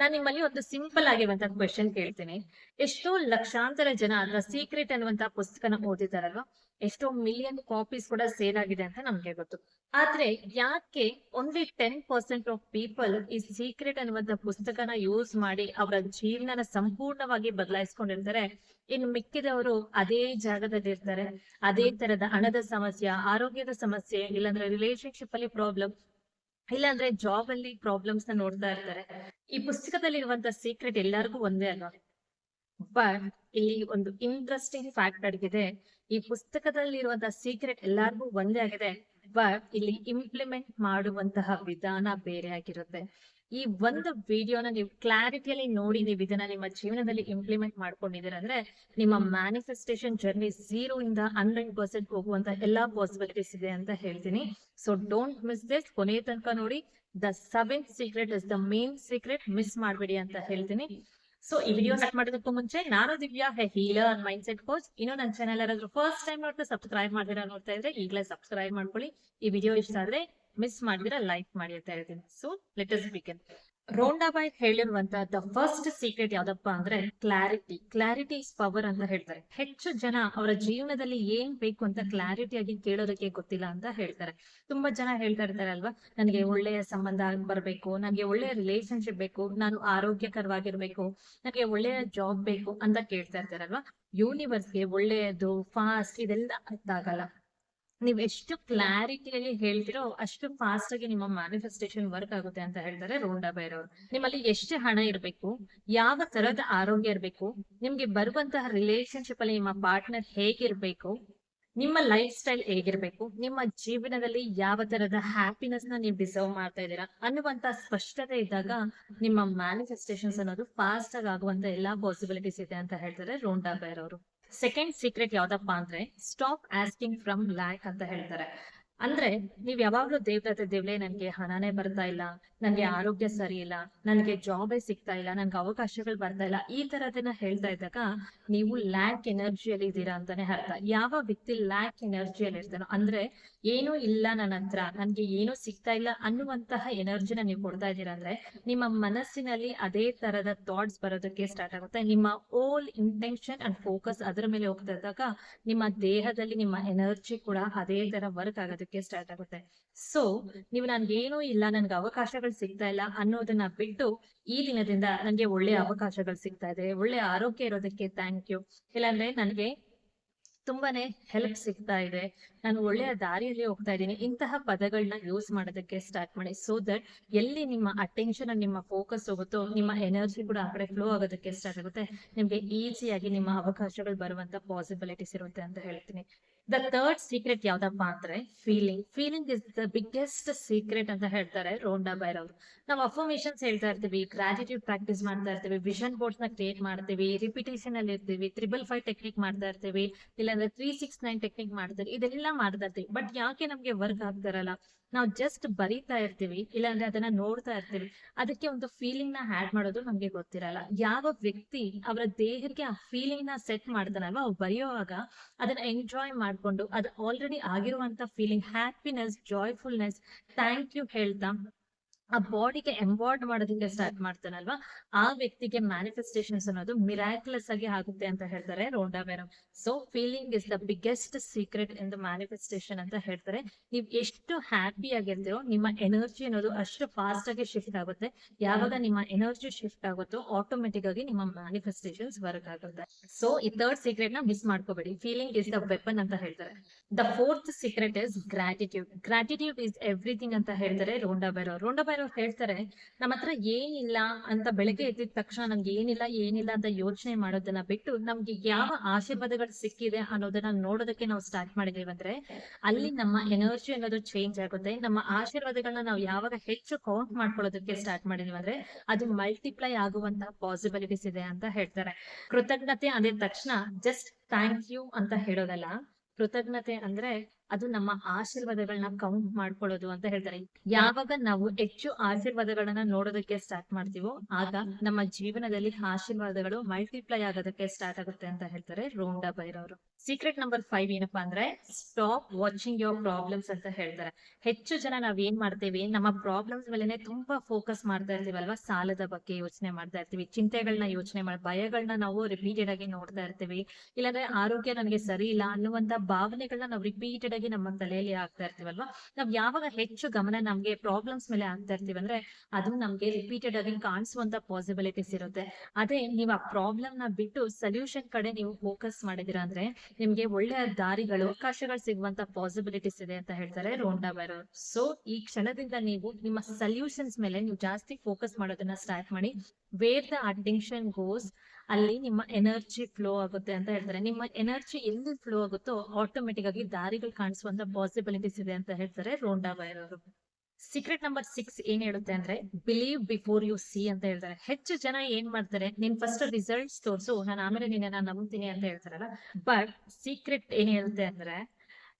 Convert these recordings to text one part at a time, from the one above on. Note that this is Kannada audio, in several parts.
ನಾನ್ ನಿಮ್ಮಲ್ಲಿ ಒಂದು ಸಿಂಪಲ್ ಆಗಿರುವಂತ ಕ್ವೆಶ್ಚನ್ ಕೇಳ್ತೀನಿ. ಎಷ್ಟೋ ಲಕ್ಷಾಂತರ ಜನ ಅದರ ಸೀಕ್ರೆಟ್ ಅನ್ನುವಂತ ಪುಸ್ತಕನ ಓದಿದಾರಲ್ವಾ? ಎಷ್ಟೋ ಮಿಲಿಯನ್ ಕಾಪೀಸ್ ಕೂಡ ಸೇಲ್ ಆಗಿದೆ ಅಂತ ನಮ್ಗೆ ಗೊತ್ತು. ಆದ್ರೆ ಯಾಕೆ ಓನ್ಲಿ 10% ಆಫ್ ಪೀಪಲ್ ಈ ಸೀಕ್ರೆಟ್ ಅನ್ನುವಂತ ಪುಸ್ತಕನ ಯೂಸ್ ಮಾಡಿ ಅವರ ಜೀವನನ ಸಂಪೂರ್ಣವಾಗಿ ಬದಲಾಯಿಸ್ಕೊಂಡಿರ್ತಾರೆ? ಇನ್ನು ಮಿಕ್ಕಿದವರು ಅದೇ ಜಾಗದಲ್ಲಿ ಇರ್ತಾರೆ. ಅದೇ ತರದ ಹಣದ ಸಮಸ್ಯೆ, ಆರೋಗ್ಯದ ಸಮಸ್ಯೆ, ಇಲ್ಲಾಂದ್ರೆ ರಿಲೇಶನ್ಶಿಪ್ ಅಲ್ಲಿ ಪ್ರಾಬ್ಲಮ್, ಇಲ್ಲಾಂದ್ರೆ ಜಾಬ್ ಅಲ್ಲಿ ಪ್ರಾಬ್ಲಮ್ಸ್ ನ ನೋಡ್ತಾ ಇರ್ತಾರೆ. ಈ ಪುಸ್ತಕದಲ್ಲಿ ಇರುವಂತ ಸೀಕ್ರೆಟ್ ಎಲ್ಲರಿಗೂ ಒಂದೇ ಅಲ್ವಾ? ಬಟ್ ಇಲ್ಲಿ ಒಂದು ಇಂಟ್ರೆಸ್ಟಿಂಗ್ ಫ್ಯಾಕ್ಟ್ ಅಡಗಿದೆ. ಈ ಪುಸ್ತಕದಲ್ಲಿ ಇರುವಂತಹ ಸೀಕ್ರೆಟ್ ಎಲ್ಲಾರ್ಗೂ ಒಂದೇ ಆಗಿದೆ. ಬಟ್ ಇಲ್ಲಿ ಇಂಪ್ಲಿಮೆಂಟ್ ಮಾಡುವಂತಹ ವಿಧಾನ ಬೇರೆ ಆಗಿರುತ್ತೆ. ಈ ಒಂದು ವಿಡಿಯೋನ ನೀವು ಕ್ಲಾರಿಟಿಯಲ್ಲಿ ನೋಡಿ ನೀವು ಇದನ್ನ ನಿಮ್ಮ ಜೀವನದಲ್ಲಿ ಇಂಪ್ಲಿಮೆಂಟ್ ಮಾಡ್ಕೊಂಡಿದ್ದೀರ ಅಂದ್ರೆ ನಿಮ್ಮ ಮ್ಯಾನಿಫೆಸ್ಟೇಷನ್ ಜರ್ನಿ 0 ಇಂದ 100% ಹೋಗುವಂತ ಎಲ್ಲಾ ಪಾಸಿಬಿಲಿಟೀಸ್ ಇದೆ ಅಂತ ಹೇಳ್ತೀನಿ. So don't miss this. ಕೊನೆಯ ತನಕ ನೋಡಿ. The 7th secret is the main secret. Miss ಮಾಡ್ಬೇಡಿ ಅಂತ ಹೇಳ್ತೀನಿ. ಸೊ ಈ ವಿಡಿಯೋ ಸ್ಟಾರ್ಟ್ ಮಾಡೋದಕ್ಕೂ ಮುಂಚೆ, ನಾನು Divya, healer and mind set coach. ಇನ್ನು ನನ್ನ ಚಾನಲ್ ಯಾರಾದ್ರೂ ಫಸ್ಟ್ ಟೈಮ್ ನೋಡ್ತಾ ಸಬ್ಸ್ಕ್ರೈಬ್ ಮಾಡಿದಿರಾ ನೋಡ್ತಾ ಇದ್ರೆ ಈಗಲೇ ಸಬ್ಸ್ಕ್ರೈಬ್ ಮಾಡ್ಕೊಳ್ಳಿ. ಈ ವಿಡಿಯೋ ಇಷ್ಟ ಆದ್ರೆ ಮಿಸ್ ಮಾಡಿದಿರಾ ಲೈಕ್ ಮಾಡಿ ಅಂತ ಹೇಳ್ತೀನಿ. So let us begin. Rhonda ಬಾಯ್ ಹೇಳಿರುವಂತ ದ ಫಸ್ಟ್ ಸೀಕ್ರೆಟ್ ಯಾವ್ದಪ್ಪ ಅಂದ್ರೆ ಕ್ಲಾರಿಟಿ. ಕ್ಲಾರಿಟಿ ಇಸ್ ಪವರ್ ಅಂತ ಹೇಳ್ತಾರೆ. ಹೆಚ್ಚು ಜನ ಅವರ ಜೀವನದಲ್ಲಿ ಏನ್ ಬೇಕು ಅಂತ ಕ್ಲಾರಿಟಿಯಾಗಿ ಕೇಳೋದಕ್ಕೆ ಗೊತ್ತಿಲ್ಲ ಅಂತ ಹೇಳ್ತಾರೆ. ತುಂಬಾ ಜನ ಹೇಳ್ತಾ ಇರ್ತಾರೆ ಅಲ್ವಾ, ನನಗೆ ಒಳ್ಳೆಯ ಸಂಬಂಧ ಬರ್ಬೇಕು, ನನಗೆ ಒಳ್ಳೆಯ ರಿಲೇಶನ್ಶಿಪ್ ಬೇಕು, ನಾನು ಆರೋಗ್ಯಕರವಾಗಿರ್ಬೇಕು, ನನಗೆ ಒಳ್ಳೆಯ ಜಾಬ್ ಬೇಕು ಅಂತ ಕೇಳ್ತಾ ಇರ್ತಾರಲ್ವಾ. ಯೂನಿವರ್ಸ್ಗೆ ಒಳ್ಳೆಯದು ಫಾಸ್ಟ್ ಇದೆಲ್ಲ ಅರ್ಥ ಆಗಲ್ಲ. ನೀವ್ ಎಷ್ಟು ಕ್ಲಾರಿಟಿಯಲ್ಲಿ ಹೇಳ್ತಿರೋ ಅಷ್ಟು ಫಾಸ್ಟ್ ಆಗಿ ನಿಮ್ಮ ಮ್ಯಾನಿಫೆಸ್ಟೇಷನ್ ವರ್ಕ್ ಆಗುತ್ತೆ ಅಂತ ಹೇಳ್ತಾರೆ ರೋಂಡಾ ಬೈರವ್ರು. ನಿಮ್ಮಲ್ಲಿ ಎಷ್ಟು ಹಣ ಇರ್ಬೇಕು, ಯಾವ ತರದ ಆರೋಗ್ಯ ಇರ್ಬೇಕು, ನಿಮ್ಗೆ ಬರುವಂತಹ ರಿಲೇಶನ್ಶಿಪ್ ಅಲ್ಲಿ ನಿಮ್ಮ ಪಾರ್ಟ್ನರ್ ಹೇಗಿರ್ಬೇಕು, ನಿಮ್ಮ ಲೈಫ್ ಸ್ಟೈಲ್ ಹೇಗಿರ್ಬೇಕು, ನಿಮ್ಮ ಜೀವನದಲ್ಲಿ ಯಾವ ತರದ ಹ್ಯಾಪಿನೆಸ್ ನ ನೀವು ಡಿಸರ್ವ್ ಮಾಡ್ತಾ ಇದ್ದೀರಾ ಅನ್ನುವಂತ ಸ್ಪಷ್ಟತೆ ಇದ್ದಾಗ ನಿಮ್ಮ ಮ್ಯಾನಿಫೆಸ್ಟೇಷನ್ಸ್ ಅನ್ನೋದು ಫಾಸ್ಟ್ ಆಗಿ ಆಗುವಂತ ಎಲ್ಲಾ ಪಾಸಿಬಿಲಿಟೀಸ್ ಇದೆ ಅಂತ ಹೇಳ್ತಾರೆ ರೋಂಡಾ ಬೈರವ್ರು. ಸೆಕೆಂಡ್ ಸೀಕ್ರೆಟ್ ಯಾವ್ದಪ್ಪ ಅಂದ್ರೆ ಸ್ಟಾಪ್ ಆಸ್ಕಿಂಗ್ ಫ್ರಮ್ ಲ್ಯಾಕ್ ಅಂತ ಹೇಳ್ತಾರೆ. ಅಂದ್ರೆ ನೀವ್ ಯಾವಾಗ್ಲೂ ದೇವ್ಲೆ ನನ್ಗೆ ಹಣನೇ ಬರ್ತಾ ಇಲ್ಲ, ನನ್ಗೆ ಆರೋಗ್ಯ ಸರಿ ಇಲ್ಲ, ನನ್ಗೆ ಜಾಬೇ ಸಿಗ್ತಾ ಇಲ್ಲ, ನನ್ಗೆ ಅವಕಾಶಗಳು ಬರ್ತಾ ಇಲ್ಲ, ಈ ತರದನ್ನ ಹೇಳ್ತಾ ಇದ್ದಾಗ ನೀವು ಲ್ಯಾಕ್ ಎನರ್ಜಿಯಲ್ಲಿ ಇದ್ದೀರಾ ಅಂತಾನೆ ಅರ್ಥ. ಯಾವ ವ್ಯಕ್ತಿ ಲ್ಯಾಕ್ ಎನರ್ಜಿಯಲ್ಲಿ ಇರ್ತಾನೋ ಅಂದ್ರೆ ಏನೂ ಇಲ್ಲ ನನ್ನ ಹತ್ರ, ನನ್ಗೆ ಏನೂ ಸಿಗ್ತಾ ಇಲ್ಲ ಅನ್ನುವಂತಹ ಎನರ್ಜಿನ ನೀವು ಕೊಡ್ತಾ ಇದ್ದೀರಾ ಅಂದ್ರೆ ನಿಮ್ಮ ಮನಸ್ಸಿನಲ್ಲಿ ಅದೇ ತರದ ಥಾಟ್ಸ್ ಬರೋದಕ್ಕೆ ಸ್ಟಾರ್ಟ್ ಆಗುತ್ತೆ. ನಿಮ್ಮ ಓಲ್ ಇಂಟೆನ್ಷನ್ ಅಂಡ್ ಫೋಕಸ್ ಅದರ ಮೇಲೆ ಹೋಗ್ತಾ ಇದ್ದಾಗ ನಿಮ್ಮ ದೇಹದಲ್ಲಿ ನಿಮ್ಮ ಎನರ್ಜಿ ಕೂಡ ಅದೇ ತರ ವರ್ಕ್ ಆಗೋದಕ್ಕೆ ಸ್ಟಾರ್ಟ್ ಆಗುತ್ತೆ. ಸೊ ನೀವು ನನ್ಗೇನೂ ಇಲ್ಲ, ನನ್ಗೆ ಅವಕಾಶಗಳು ಸಿಗ್ತಾ ಇಲ್ಲ ಅನ್ನೋದನ್ನ ಬಿಟ್ಟು ಈ ದಿನದಿಂದ ನನ್ಗೆ ಒಳ್ಳೆ ಅವಕಾಶಗಳು ಸಿಗ್ತಾ ಇದೆ, ಒಳ್ಳೆ ಆರೋಗ್ಯ ಇರೋದಕ್ಕೆ ಥ್ಯಾಂಕ್ ಯು, ಇಲ್ಲಾಂದ್ರೆ ನನ್ಗೆ ತುಂಬಾನೇ ಹೆಲ್ಪ್ ಸಿಗ್ತಾ ಇದೆ, ನಾನು ಒಳ್ಳೆಯ ದಾರಿಯಲ್ಲಿ ಹೋಗ್ತಾ ಇದ್ದೀನಿ, ಇಂತಹ ಪದಗಳನ್ನ ಯೂಸ್ ಮಾಡೋದಕ್ಕೆ ಸ್ಟಾರ್ಟ್ ಮಾಡಿ. ಸೊ ದಟ್ ಎಲ್ಲಿ ನಿಮ್ಮ ಅಟೆನ್ಷನ್ ನಿಮ್ಮ ಫೋಕಸ್ ಹೋಗುತ್ತೋ ನಿಮ್ಮ ಎನರ್ಜಿ ಕೂಡ ಆ ಕಡೆ ಫ್ಲೋ ಆಗೋದಕ್ಕೆ ಸ್ಟಾರ್ಟ್ ಆಗುತ್ತೆ. ನಿಮ್ಗೆ ಈಸಿಯಾಗಿ ನಿಮ್ಮ ಅವಕಾಶಗಳು ಬರುವಂತ ಪಾಸಿಬಿಲಿಟೀಸ್ ಇರುತ್ತೆ ಅಂತ ಹೇಳ್ತೀನಿ. ದ ಥರ್ಡ್ ಸೀಕ್ರೆಟ್ ಯಾವ್ದಪ್ಪ ಅಂದ್ರೆ feeling. Feeling is the biggest secret ಅಂತ ಹೇಳ್ತಾರೆ ರೋಂಡಾ ಬೈರವ್ರು. ನಾವು ಅಫರ್ಮೇಶನ್ಸ್ ಹೇಳ್ತಾ ಇರ್ತೀವಿ, ಗ್ರಾಟಿಟ್ಯೂಡ್ ಪ್ರಾಕ್ಟೀಸ್ ಮಾಡ್ತಾ ಇರ್ತೀವಿ, ವಿಷನ್ ಬೋರ್ಡ್ಸ್ ನ ಕ್ರಿಯೇಟ್ ಮಾಡ್ತೀವಿ, ರಿಪಿಟೇಷನ್ ಅಲ್ಲಿ ಇರ್ತೀವಿ, 355 ಟೆಕ್ನಿಕ್ ಮಾಡ್ತಾ ಇರ್ತೀವಿ, ಇಲ್ಲಾಂದ್ರೆ 369 ಟೆಕ್ನಿಕ್ ಮಾಡ್ತಾರೆ, ಇದೆಲ್ಲ ಮಾಡ್ತಾ ಇರ್ತೀವಿ. ಬಟ್ ಯಾಕೆ ನಮ್ಗೆ ವರ್ಕ್ ಆಗ್ತಾರಲ್ಲ? ನಾವು ಜಸ್ಟ್ ಬರೀತಾ ಇರ್ತೀವಿ, ಇಲ್ಲಾಂದ್ರೆ ಅದನ್ನ ನೋಡ್ತಾ ಇರ್ತೀವಿ, ಅದಕ್ಕೆ ಒಂದು ಫೀಲಿಂಗ್ ನ ಆಡ್ ಮಾಡೋದು ನಮ್ಗೆ ಗೊತ್ತಿರಲ್ಲ. ಯಾವ ವ್ಯಕ್ತಿ ಅವರ ದೇಹಕ್ಕೆ ಆ ಫೀಲಿಂಗ್ ನ ಸೆಟ್ ಮಾಡ್ತಾನಲ್ವಾ, ಅವ್ರು ಬರೆಯುವಾಗ ಅದನ್ನ ಎಂಜಾಯ್ ಮಾಡ್ಕೊಂಡು ಅದು ಆಲ್ರೆಡಿ ಆಗಿರುವಂತ ಫೀಲಿಂಗ್, ಹ್ಯಾಪಿನೆಸ್, ಜಾಯ್ಫುಲ್ನೆಸ್, ಥ್ಯಾಂಕ್ ಯು ಹೇಳ್ತಾ ಆ ಬಾಡಿಗೆ ಎಂಬಾರ್ಡ್ ಮಾಡೋದಕ್ಕೆ ಸ್ಟಾರ್ಟ್ ಮಾಡ್ತಾನಲ್ವಾ, ಆ ವ್ಯಕ್ತಿಗೆ ಮ್ಯಾನಿಫೆಸ್ಟೇಷನ್ಸ್ ಅನ್ನೋದು ಮಿರಾಕ್ಯುಲಸ್ ಆಗಿ ಆಗುತ್ತೆ ಅಂತ ಹೇಳ್ತಾರೆ Rhonda Byrne. So feeling is the biggest secret in the manifestation ಅಂತ ಹೇಳ್ತಾರೆ. ನೀವು ಎಷ್ಟು ಹ್ಯಾಪಿ ಆಗಿರ್ತೀರೋ ನಿಮ್ಮ ಎನರ್ಜಿ ಅನ್ನೋದು ಅಷ್ಟು ಫಾಸ್ಟ್ ಆಗಿ ಶಿಫ್ಟ್ ಆಗುತ್ತೆ. ಯಾವಾಗ ನಿಮ್ಮ ಎನರ್ಜಿ ಶಿಫ್ಟ್ ಆಗುತ್ತೋ ಆಟೋಮೆಟಿಕ್ ಆಗಿ ನಿಮ್ಮ ಮ್ಯಾನಿಫೆಸ್ಟೇಷನ್ಸ್ ವರ್ಕ್ ಆಗುತ್ತೆ. ಸೊ ಈ ಥರ್ಡ್ ಸೀಕ್ರೆಟ್ ನ ಮಿಸ್ ಮಾಡ್ಕೋಬೇಡಿ. ಫೀಲಿಂಗ್ ಇಸ್ ದ ವೆಪನ್ ಅಂತ ಹೇಳ್ತಾರೆ. The fourth secret is gratitude. Gratitude is everything ಅಂತ ಹೇಳ್ತಾರೆ ರೋಂಡಾ ಬೈರವ್. ರೋಂಡಾ ಬೈರವ್ ಹೇಳ್ತಾರೆ, ನಮ್ಮ ಹತ್ರ ಏನಿಲ್ಲ ಅಂತ ಬೆಳಗ್ಗೆ ಎದ್ದಿದ ತಕ್ಷಣ ನಮ್ಗೆ ಏನಿಲ್ಲ ಅಂತ ಯೋಚನೆ ಮಾಡೋದನ್ನ ಬಿಟ್ಟು ನಮ್ಗೆ ಯಾವ ಆಶೀರ್ವಾದಗಳು ಸಿಕ್ಕಿದೆ ಅನ್ನೋದನ್ನ ನೋಡೋದಕ್ಕೆ ನಾವು ಸ್ಟಾರ್ಟ್ ಮಾಡಿದೀವಿ ಅಂದ್ರೆ ಅಲ್ಲಿ ನಮ್ಮ ಎನರ್ಜಿ ಅನ್ನೋದು ಚೇಂಜ್ ಆಗುತ್ತೆ. ನಮ್ಮ ಆಶೀರ್ವಾದಗಳನ್ನ ನಾವು ಯಾವಾಗ ಹೆಚ್ಚು ಕೌಂಟ್ ಮಾಡ್ಕೊಳ್ಳೋದಕ್ಕೆ ಸ್ಟಾರ್ಟ್ ಮಾಡಿದೀವಿ ಅಂದ್ರೆ ಅದು ಮಲ್ಟಿಪ್ಲೈ ಆಗುವಂತಹ ಪಾಸಿಬಿಲಿಟೀಸ್ ಇದೆ ಅಂತ ಹೇಳ್ತಾರೆ. ಕೃತಜ್ಞತೆ ಅಂದಿದ ತಕ್ಷಣ ಜಸ್ಟ್ ಥ್ಯಾಂಕ್ ಯು ಅಂತ ಹೇಳೋದಲ್ಲ. ಕೃತಜ್ಞತೆ ಅಂದ್ರೆ ಅದು ನಮ್ಮ ಆಶೀರ್ವಾದಗಳನ್ನ ಕೌಂಟ್ ಮಾಡ್ಕೊಳ್ಳೋದು ಅಂತ ಹೇಳ್ತಾರೆ. ಯಾವಾಗ ನಾವು ಹೆಚ್ಚು ಆಶೀರ್ವಾದಗಳನ್ನ ನೋಡೋದಕ್ಕೆ ಸ್ಟಾರ್ಟ್ ಮಾಡ್ತೀವೋ ಆಗ ನಮ್ಮ ಜೀವನದಲ್ಲಿ ಆಶೀರ್ವಾದಗಳು ಮಲ್ಟಿಪ್ಲೈ ಆಗೋದಕ್ಕೆ ಸ್ಟಾರ್ಟ್ ಆಗುತ್ತೆ ಅಂತ ಹೇಳ್ತಾರೆ ರೋಂಡಾ ಬೈರವರು. ಸೀಕ್ರೆಟ್ ನಂಬರ್ 5 ಏನಪ್ಪಾ ಅಂದ್ರೆ ಸ್ಟಾಪ್ ವಾಚಿಂಗ್ ಯೋರ್ ಪ್ರಾಬ್ಲಮ್ಸ್ ಅಂತ ಹೇಳ್ತಾರೆ. ಹೆಚ್ಚು ಜನ ನಾವ್ ಏನ್ ಮಾಡ್ತೀವಿ, ನಮ್ಮ ಪ್ರಾಬ್ಲಮ್ಸ್ ಮೇಲೆನೆ ತುಂಬಾ ಫೋಕಸ್ ಮಾಡ್ತಾ ಇರ್ತೀವಲ್ವಾ. ಸಾಲದ ಬಗ್ಗೆ ಯೋಚನೆ ಮಾಡ್ತಾ ಇರ್ತೀವಿ, ಚಿಂತೆಗಳನ್ನ ಯೋಚನೆ ಮಾಡಿ, ಭಯಗಳನ್ನ ನಾವು ರಿಪೀಟೆಡ್ ಆಗಿ ನೋಡ್ತಾ ಇರ್ತೀವಿ. ಇಲ್ಲಾಂದ್ರೆ ಆರೋಗ್ಯ ನನಗೆ ಸರಿ ಇಲ್ಲ ಅನ್ನುವಂತ ಭಾವನೆಗಳನ್ನ ನಾವು ರಿಪೀಟೆಡ್ ಆಗಿ ನಮ್ಮ ತಲೆಯಲ್ಲಿ ಆಗ್ತಾ ಇರ್ತೀವಲ್ವಾ. ನಾವ್ ಯಾವಾಗ ಹೆಚ್ಚು ಗಮನ ನಮ್ಗೆ ಪ್ರಾಬ್ಲಮ್ಸ್ ಮೇಲೆ ಆಗ್ತಾ ಇರ್ತೀವಿ ಅಂದ್ರೆ ಅದು ನಮ್ಗೆ ರಿಪೀಟೆಡ್ ಆಗಿ ಕಾಣಿಸುವಂತ ಪಾಸಿಬಿಲಿಟೀಸ್ ಇರುತ್ತೆ. ಅದೇ ನೀವು ಆ ಪ್ರಾಬ್ಲಮ್ ನ ಬಿಟ್ಟು ಸೊಲ್ಯೂಷನ್ ಕಡೆ ನೀವು ಫೋಕಸ್ ಮಾಡಿದಿರಾ ಅಂದ್ರೆ ನಿಮ್ಗೆ ಒಳ್ಳೆಯ ದಾರಿಗಳು, ಅವಕಾಶಗಳು ಸಿಗುವಂತ ಪಾಸಿಬಿಲಿಟೀಸ್ ಇದೆ ಅಂತ ಹೇಳ್ತಾರೆ ರೋಂಡಾ ಬೈರವರು. ಸೊ ಈ ಕ್ಷಣದಿಂದ ನೀವು ನಿಮ್ಮ ಸೊಲ್ಯೂಷನ್ಸ್ ಮೇಲೆ ನೀವು ಜಾಸ್ತಿ ಫೋಕಸ್ ಮಾಡೋದನ್ನ ಸ್ಟಾರ್ಟ್ ಮಾಡಿ. ವೇರ್ ದ ಅಟೆನ್ಷನ್ ಗೋಸ್ ಅಲ್ಲಿ ನಿಮ್ಮ ಎನರ್ಜಿ ಫ್ಲೋ ಆಗುತ್ತೆ ಅಂತ ಹೇಳ್ತಾರೆ. ನಿಮ್ಮ ಎನರ್ಜಿ ಎಲ್ಲಿ ಫ್ಲೋ ಆಗುತ್ತೋ ಆಟೋಮೆಟಿಕ್ ಆಗಿ ದಾರಿಗಳು ಕಾಣಿಸುವಂತ ಪಾಸಿಬಿಲಿಟೀಸ್ ಇದೆ ಅಂತ ಹೇಳ್ತಾರೆ ರೋಂಡಾ ಬೈರವರು. ಸೀಕ್ರೆಟ್ ನಂಬರ್ 6 ಏನ್ ಹೇಳುತ್ತೆ ಅಂದ್ರೆ ಬಿಲೀವ್ ಬಿಫೋರ್ ಯು ಸಿ ಅಂತ ಹೇಳ್ತಾರೆ. ಹೆಚ್ಚು ಜನ ಏನ್ ಮಾಡ್ತಾರೆ, ನೀನ್ ಫಸ್ಟ್ ರಿಸಲ್ಟ್ಸ್ ತೋರ್ಸು, ನಾನು ಆಮೇಲೆ ನಿನ್ನ ನಂಬ್ತೀನಿ ಅಂತ ಹೇಳ್ತಾರಲ್ಲ. ಬಟ್ ಸೀಕ್ರೆಟ್ ಏನ್ ಹೇಳುತ್ತೆ ಅಂದ್ರೆ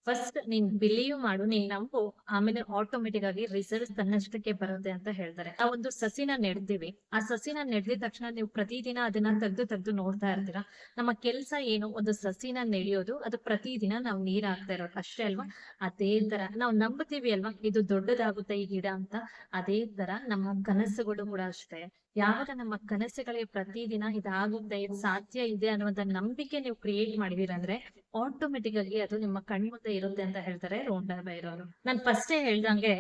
ಫಸ್ಟ್ ನೀನ್ ಬಿಲೀವ್ ಮಾಡು, ನೀನ್ ನಂಬು, ಆಮೇಲೆ ಆಟೋಮೆಟಿಕ್ ಆಗಿ ರಿಸಲ್ಟ್ ತನ್ನಷ್ಟಕ್ಕೆ ಬರುತ್ತೆ ಅಂತ ಹೇಳ್ತಾರೆ. ಆ ಒಂದು ಸಸಿನ ನೆಡ್ತೀವಿ, ಆ ಸಸಿನ ನೆಡ್ದಿದ ತಕ್ಷಣ ನೀವು ಪ್ರತಿದಿನ ಅದನ್ನ ತೆಗ್ದು ನೋಡ್ತಾ ಇರ್ತೀರಾ. ನಮ್ಮ ಕೆಲ್ಸ ಏನು, ಒಂದು ಸಸಿನ ನೆಡಿಯೋದು, ಅದು ಪ್ರತಿದಿನ ನಾವು ನೀರ್ ಹಾಕ್ತಾ ಇರೋದು ಅಷ್ಟೇ ಅಲ್ವಾ. ಅದೇ ತರ ನಾವು ನಂಬುತ್ತೀವಿ ಅಲ್ವಾ, ಇದು ದೊಡ್ಡದಾಗುತ್ತೆ ಈ ಗಿಡ ಅಂತ. ಅದೇ ತರ ನಮ್ಮ ಕನಸುಗಳು ಕೂಡ ಅಷ್ಟೇ. ಯಾವಾಗ ನಮ್ಮ ಕನಸುಗಳಿಗೆ ಪ್ರತಿದಿನ ಇದಾಗುತ್ತೆ, ಇದು ಸಾಧ್ಯ ಇದೆ ಅನ್ನುವಂತ ನಂಬಿಕೆ ನೀವು ಕ್ರಿಯೇಟ್ ಮಾಡಿದೀರ ಅಂದ್ರೆ ಆಟೋಮೆಟಿಕ್ ಆಗಿ ಅದು ನಿಮ್ಮ ಕಣ್ಮುಂದೆ ಇರುತ್ತೆ ಅಂತ ಹೇಳ್ತಾರೆ ರೋಂಡಾ ಬೈರವರು. ನಾನ್ ಫಸ್ಟೇ ಹೇಳ್ದಂಗೆ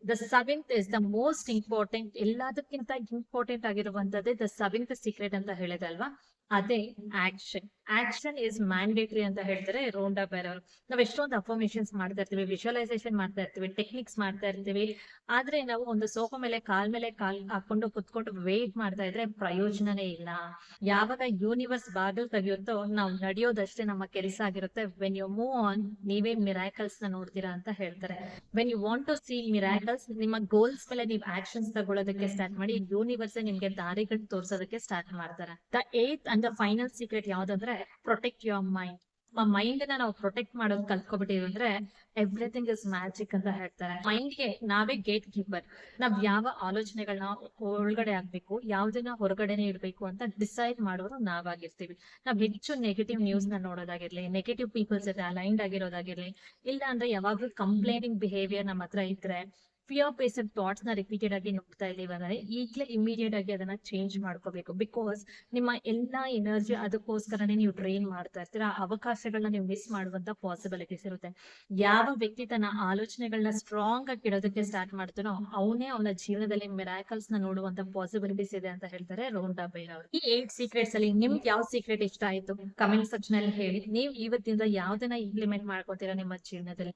the seventh is the most important, ಎಲ್ಲದಕ್ಕಿಂತ ಇಂಪಾರ್ಟೆಂಟ್ ಆಗಿರುವಂತದ್ದೇ ದ ಸೆವೆಂತ್ ಸೀಕ್ರೆಟ್ ಅಂತ ಹೇಳಿದೆ ಅಲ್ವಾ. ಅದೇ ಆಕ್ಷನ್. ಆಕ್ಷನ್ ಇಸ್ ಮ್ಯಾಂಡೇಟರಿ ಅಂತ ಹೇಳ್ತಾರೆ ರೋಂಡಾ ಬೈರವರು. ನಾವ್ ಎಷ್ಟೊಂದು ಅಫರ್ಮೇಶನ್ಸ್ ಮಾಡ್ತಾ ಇರ್ತೀವಿ, ವಿಜುವಲೈಸೇಷನ್ ಮಾಡ್ತಾ ಇರ್ತೀವಿ, ಟೆಕ್ನಿಕ್ಸ್ ಮಾಡ್ತಾ ಇರ್ತೀವಿ. ಆದ್ರೆ ನಾವು ಒಂದು ಸೋಫಾ ಮೇಲೆ ಕಾಲ್ ಹಾಕೊಂಡು ಕುತ್ಕೊಂಡು ವೇಟ್ ಮಾಡ್ತಾ ಇದ್ರೆ ಪ್ರಯೋಜನನೇ ಇಲ್ಲ. ಯಾವಾಗ ಯೂನಿವರ್ಸ್ ಬಾಗಿಲು ತೆಗೆಯುತ್ತೋ ನಾವು ನಡೆಯೋದಷ್ಟೇ ನಮ್ಮ ಕೆಲಸ ಆಗಿರುತ್ತೆ. ವೆನ್ ಯು ಮೂವ್ ಆನ್, ನೀವೇ ಮಿರಾಕಲ್ಸ್ ನ ನೋಡ್ತೀರಾ ಅಂತ ಹೇಳ್ತಾರೆ. When you want to see miracles, ನಿಮ್ಮ ಗೋಲ್ಸ್ ಮೇಲೆ ನೀವು ಆಕ್ಷನ್ಸ್ ತಗೊಳ್ಳೋದಕ್ಕೆ ಸ್ಟಾರ್ಟ್ ಮಾಡಿ, ಯೂನಿವರ್ಸ್ ನಿಮ್ಗೆ ದಾರಿಗಳು ತೋರ್ಸೋದಕ್ಕೆ ಸ್ಟಾರ್ಟ್ ಮಾಡ್ತಾರೆ. The eighth and the final secret ಯಾವ್ದಂದ್ರೆ ಪ್ರೊಟೆಕ್ಟ್ ಯುವರ್ ಮೈಂಡ್. ಮೈಂಡ್ ನ ನಾವು ಪ್ರೊಟೆಕ್ಟ್ ಮಾಡೋದು ಕಲ್ತ್ಕೊಬಿಟ್ಟಿವಿ ಅಂದ್ರೆ ಎವ್ರಿಥಿಂಗ್ ಇಸ್ ಮ್ಯಾಜಿಕ್ ಅಂತ ಹೇಳ್ತಾರೆ. ಮೈಂಡ್ ಗೆ ನಾವೇ ಗೇಟ್ ಕೀಪರ್. ನಾವ್ ಯಾವ ಆಲೋಚನೆಗಳನ್ನ ಒಳಗಡೆ ಆಗ್ಬೇಕು, ಯಾವ್ದನ್ನ ಹೊರಗಡೆನೆ ಇಡ್ಬೇಕು ಅಂತ ಡಿಸೈಡ್ ಮಾಡೋರು ನಾವಾಗಿರ್ತೀವಿ. ನಾವ್ ಹೆಚ್ಚು ನೆಗೆಟಿವ್ ನ್ಯೂಸ್ ನ ನೋಡೋದಾಗಿರ್ಲಿ, ನೆಗೆಟಿವ್ ಪೀಪಲ್ಸ್ ಜೊತೆ ಅಲೈನ್ಡ್ ಆಗಿರೋದಾಗಿರ್ಲಿ, ಇಲ್ಲ ಅಂದ್ರೆ ಯಾವಾಗ್ಲೂ ಕಂಪ್ಲೇನಿಂಗ್ ಬಿಹೇವಿಯರ್ ನಮ್ಮ ಹತ್ರ ಇದ್ರೆ, ಫಿಯರ್ ಬೇಸ್ಡ್ ಥಾಟ್ಸ್ ನ ರಿಪೀಟೆಡ್ ಆಗಿ ನುಗ್ತಾ ಇದೀವಿ ಅಂದ್ರೆ ಈಗಲೇ ಇಮಿಡಿಯೇಟ್ ಆಗಿ ಅದನ್ನ ಚೇಂಜ್ ಮಾಡ್ಕೋಬೇಕು. ಬಿಕಾಸ್ ನಿಮ್ಮ ಎಲ್ಲಾ ಎನರ್ಜಿ ಅದಕ್ಕೋಸ್ಕರನೇ ನೀವು ಡ್ರೈನ್ ಮಾಡ್ತಾ ಇರ್ತೀರಾ. ಅವಕಾಶಗಳನ್ನ ನೀವು ಮಿಸ್ ಮಾಡುವಂತ ಪಾಸಿಬಿಲಿಟೀಸ್ ಇರುತ್ತೆ. ಯಾವ ವ್ಯಕ್ತಿ ತನ್ನ ಆಲೋಚನೆಗಳನ್ನ ಸ್ಟ್ರಾಂಗ್ ಆಗಿ ಇಡೋದಕ್ಕೆ ಸ್ಟಾರ್ಟ್ ಮಾಡ್ತಾನೋ ಅವನೇ ಅವನ ಜೀವನದಲ್ಲಿ ಮಿರಾಕಲ್ಸ್ ನ ನೋಡುವಂತ ಪಾಸಿಬಿಲಿಟೀಸ್ ಇದೆ ಅಂತ ಹೇಳ್ತಾರೆ ರೋಂಡಾ ಬೈರವರು. ಈ 8 ಸೀಕ್ರೆಟ್ಸ್ ಅಲ್ಲಿ ನಿಮ್ಗೆ ಯಾವ ಸೀಕ್ರೆಟ್ ಇಷ್ಟ ಆಯ್ತು ಕಮೆಂಟ್ ಸೆಕ್ಷನ್ ಅಲ್ಲಿ ಹೇಳಿ. ನೀವು ಇವತ್ತಿಂದ ಯಾವ್ದನ್ನ ಇಂಪ್ಲಿಮೆಂಟ್ ಮಾಡ್ಕೋತೀರಾ ನಿಮ್ಮ ಜೀವನದಲ್ಲಿ?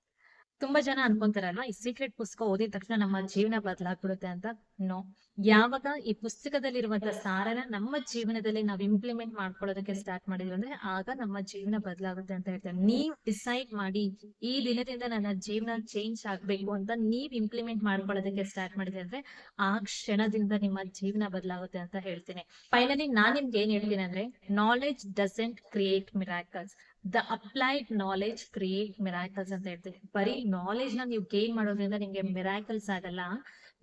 ತುಂಬಾ ಜನ ಅನ್ಕೊಂತಾರಲ್ವಾ, ಈ ಸೀಕ್ರೆಟ್ ಪುಸ್ತಕ ಓದಿದ ತಕ್ಷಣ ನಮ್ಮ ಜೀವನ ಬದಲಾಗ್ಬಿಡುತ್ತೆ ಅಂತ. ನೋ. ಯಾವಾಗ ಈ ಪುಸ್ತಕದಲ್ಲಿರುವಂತ ಸಾರನ ನಮ್ಮ ಜೀವನದಲ್ಲಿ ನಾವು ಇಂಪ್ಲಿಮೆಂಟ್ ಮಾಡ್ಕೊಳ್ಳೋದಕ್ಕೆ ಸ್ಟಾರ್ಟ್ ಮಾಡಿದ್ವಿ ಅಂದ್ರೆ ಆಗ ನಮ್ಮ ಜೀವನ ಬದಲಾಗುತ್ತೆ ಅಂತ ಹೇಳ್ತಾರೆ. ನೀವ್ ಡಿಸೈಡ್ ಮಾಡಿ ಈ ದಿನದಿಂದ ನನ್ನ ಜೀವನ ಚೇಂಜ್ ಆಗ್ಬೇಕು ಅಂತ ನೀವ್ ಇಂಪ್ಲಿಮೆಂಟ್ ಮಾಡ್ಕೊಳ್ಳೋದಕ್ಕೆ ಸ್ಟಾರ್ಟ್ ಮಾಡಿದ್ರಿ ಅಂದ್ರೆ ಆ ಕ್ಷಣದಿಂದ ನಿಮ್ಮ ಜೀವನ ಬದಲಾಗುತ್ತೆ ಅಂತ ಹೇಳ್ತೀನಿ. ಫೈನಲಿ ನಾನ್ ನಿಮ್ಗೆ ಏನ್ ಹೇಳ್ತೀನಿ ಅಂದ್ರೆ, knowledge doesn't create miracles, the applied knowledge create miracles ಅಂತ ಹೇಳ್ತೀವಿ. ಬರೀ ನಾಲೆಡ್ಜ್ ನ ನೀವು ಗೇನ್ ಮಾಡೋದ್ರಿಂದ ನಿಮ್ಗೆ ಮಿರಾಕಲ್ಸ್ ಆಗಲ್ಲ.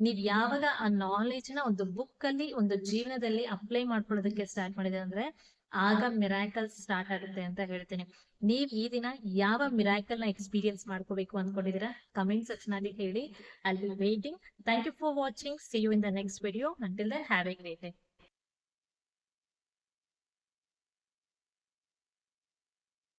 ನೀವ್ ಯಾವಾಗ ಆ ನಾಲೆಡ್ಜ್ ನ ಒಂದು ಬುಕ್ ಅಲ್ಲಿ, ಒಂದು ಜೀವನದಲ್ಲಿ ಅಪ್ಲೈ ಮಾಡ್ಕೊಳ್ಳೋದಕ್ಕೆ ಸ್ಟಾರ್ಟ್ ಮಾಡಿದೆ ಅಂದ್ರೆ ಆಗ ಮಿರಾಕಲ್ಸ್ ಸ್ಟಾರ್ಟ್ ಆಗುತ್ತೆ ಅಂತ ಹೇಳ್ತೀನಿ. ನೀವ್ ಈ ದಿನ ಯಾವ ಮಿರಾಕಲ್ ನ ಎಕ್ಸ್ಪೀರಿಯನ್ಸ್ ಮಾಡ್ಕೋಬೇಕು ಅನ್ಕೊಂಡಿದೀರಾ ಕಮೆಂಟ್ ಸೆಕ್ಷನ್ ಅಲ್ಲಿ ಹೇಳಿ. I will be waiting. Thank you for watching. See you in the next video. Until then have a great day.